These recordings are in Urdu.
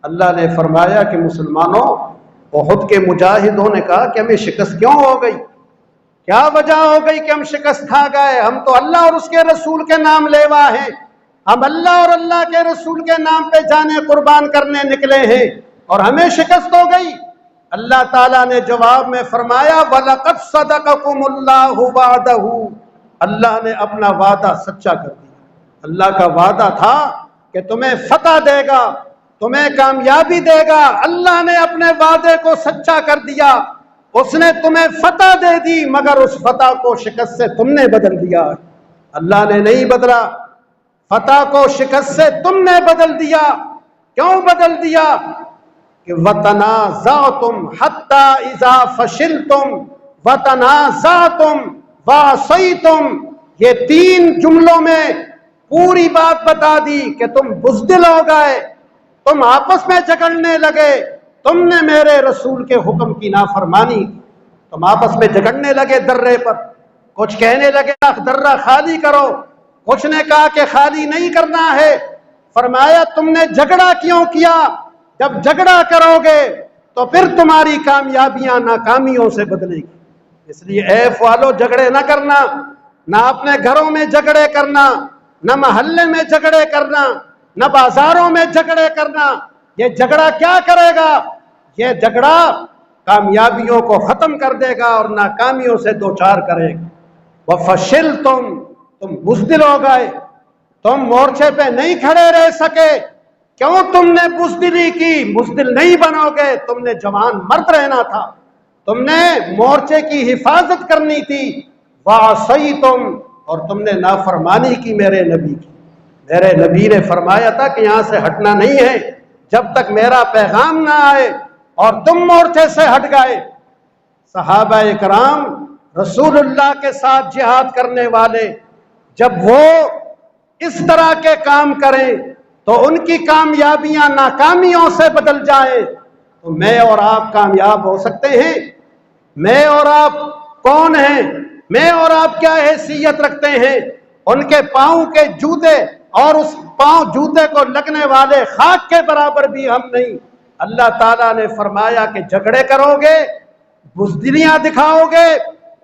اللہ نے فرمایا کہ مسلمانوں، احد کے مجاہدوں نے کہا کہ ہمیں شکست کیوں ہو گئی، کیا وجہ ہو گئی کہ ہم شکست کھا گئے؟ ہم تو اللہ اور اس کے رسول کے نام لیوا ہیں، ہم اللہ اور اللہ کے رسول کے نام پہ جانیں قربان کرنے نکلے ہیں اور ہمیں شکست ہو گئی۔ اللہ تعالیٰ نے جواب میں فرمایا وَلَقَدْ صَدَقَكُمُ اللَّهُ وَعْدَهُ، اللہ نے اپنا وعدہ سچا کر دیا۔ اللہ کا وعدہ تھا کہ تمہیں فتح دے گا، تمہیں کامیابی دے گا، اللہ نے اپنے وعدے کو سچا کر دیا، اس نے تمہیں فتح دے دی، مگر اس فتح کو شکست سے تم نے بدل دیا۔ اللہ نے نہیں بدلا، فتح کو شکست سے تم نے بدل دیا۔ کیوں بدل دیا؟ کہ وَتَنَازَعْتُمْ حَتَّى إِذَا فَشِلْتُمْ وَتَنَازَعْتُمْ وَعَصَيْتُمْ، یہ تین جملوں میں پوری بات بتا دی کہ تم بزدل ہو گئے، تم آپس میں جھگڑنے لگے، تم نے میرے رسول کے حکم کی نافرمانی کی، تم آپس میں جھگڑنے لگے درے پر، کچھ کہنے لگے درہ خالی کرو، کچھ نے کہا کہ خالی نہیں کرنا ہے۔ فرمایا تم نے جھگڑا کیوں کیا؟ جب جھگڑا کرو گے تو پھر تمہاری کامیابیاں ناکامیوں سے بدلے گی۔ اس لیے اے فوالو، جھگڑے نہ کرنا، نہ اپنے گھروں میں جھگڑے کرنا، نہ محلے میں جھگڑے کرنا، نہ بازاروں میں جھگڑے کرنا۔ یہ جھگڑا کیا کرے گا؟ یہ جھگڑا کامیابیوں کو ختم کر دے گا اور ناکامیوں سے دوچار کرے گا۔ وَفَشِلْتُمْ، تم بزدل ہو گئے، تم مورچے پہ نہیں کھڑے رہ سکے۔ کیوں تم نے بزدلی کی؟ بزدل نہیں بنو گے، تم نے جوان مرد رہنا تھا، تم نے مورچے کی حفاظت کرنی تھی۔ وَعَصَيْتُمْ، اور تم نے نافرمانی کی میرے نبی کی۔ میرے نبی نے فرمایا تھا کہ یہاں سے ہٹنا نہیں ہے جب تک میرا پیغام نہ آئے، اور تم مورچے سے ہٹ گئے۔ صحابہ کرام رسول اللہ کے ساتھ جہاد کرنے والے جب وہ اس طرح کے کام کریں تو ان کی کامیابیاں ناکامیوں سے بدل جائیں، تو میں اور آپ کامیاب ہو سکتے ہیں؟ میں اور آپ کون ہیں؟ میں اور آپ کیا حیثیت رکھتے ہیں؟ ان کے پاؤں کے جوتے اور اس پاؤں جوتے کو لگنے والے خاک کے برابر بھی ہم نہیں۔ اللہ تعالیٰ نے فرمایا کہ جھگڑے کرو گے، بزدلیاں دکھاؤ گے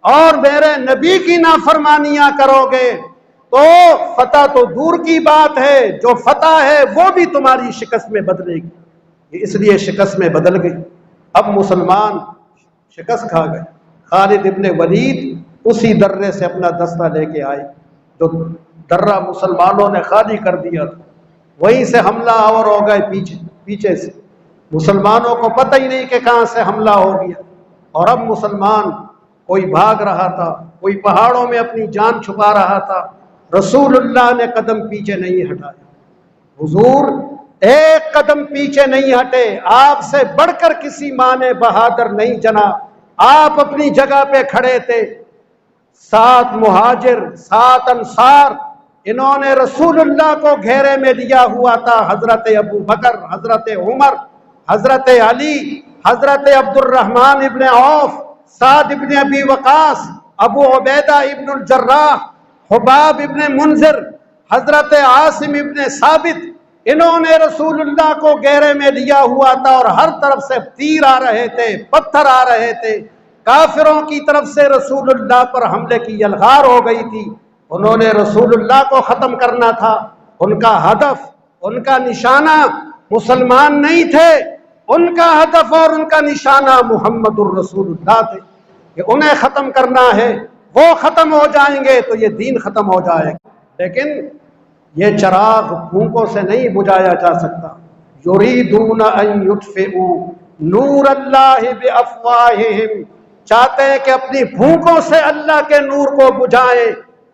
اور میرے نبی کی نافرمانیاں کرو گے تو فتح تو دور کی بات ہے، جو فتح ہے وہ بھی تمہاری شکست میں بدلے گی۔ اس لیے شکست میں بدل گئی۔ اب مسلمان شکست کھا گئے۔ خالد ابن ولید اسی درے سے اپنا دستہ لے کے آئے جو درہ مسلمانوں نے خالی کر دیا تھا، وہیں سے حملہ آور ہو گئے پیچھے سے۔ مسلمانوں کو پتہ ہی نہیں کہ کہاں سے حملہ ہو گیا، اور اب مسلمان کوئی بھاگ رہا تھا، کوئی پہاڑوں میں اپنی جان چھپا رہا تھا، رسول اللہ نے قدم پیچھے نہیں ہٹایا۔ حضور ایک قدم پیچھے نہیں ہٹے، آپ سے بڑھ کر کسی ماں نے بہادر نہیں جنا، آپ اپنی جگہ پہ کھڑے تھے۔ 7 مہاجر 7 انصار، انہوں نے رسول اللہ کو گھیرے میں لیا ہوا تھا، حضرت ابو بکر، حضرت عمر، حضرت علی، حضرت عبد الرحمن ابن عوف، سعد ابن ابی وقاص، ابو عبیدہ ابن الجراح، حباب ابن منذر، حضرت عاصم ابن ثابت، انہوں نے رسول اللہ کو گھیرے میں لیا ہوا تھا اور ہر طرف سے تیر آ رہے تھے، پتھر آ رہے تھے، کافروں کی طرف سے رسول اللہ پر حملے کی یلغار ہو گئی تھی۔ انہوں نے رسول اللہ کو ختم کرنا تھا، ان کا ہدف، ان کا نشانہ مسلمان نہیں تھے، ان کا ہدف اور ان کا نشانہ محمد الرسول اللہ تھے کہ انہیں ختم کرنا ہے۔ وہ ختم ہو جائیں گے تو یہ دین ختم ہو جائے گا، لیکن یہ چراغ پھونکوں سے نہیں بجھایا جا سکتا۔ یریدون ان یطفئوا نور اللہ بافواہہم، چاہتے ہیں کہ اپنی پھونکوں سے اللہ کے نور کو بجھائیں۔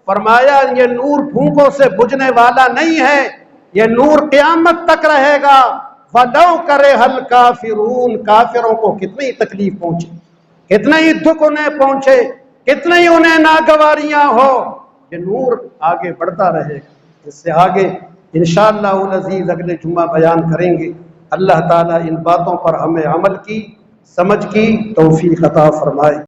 فرمایا یہ نور پھونکوں سے بجھنے والا نہیں ہے، یہ نور قیامت تک رہے گا۔ وَلَوْ كَرِهَ الْكَافِرُونَ، کافروں کو کتنی تکلیف پہنچے، کتنے ہی دکھ انہیں پہنچے، کتنے ہی انہیں ناگواریاں ہو، یہ نور آگے بڑھتا رہے گا۔ اس سے آگے انشاءاللہ العزیز اگلے جمعہ بیان کریں گے۔ اللہ تعالیٰ ان باتوں پر ہمیں عمل کی، سمجھ کی توفیق عطا فرمائے۔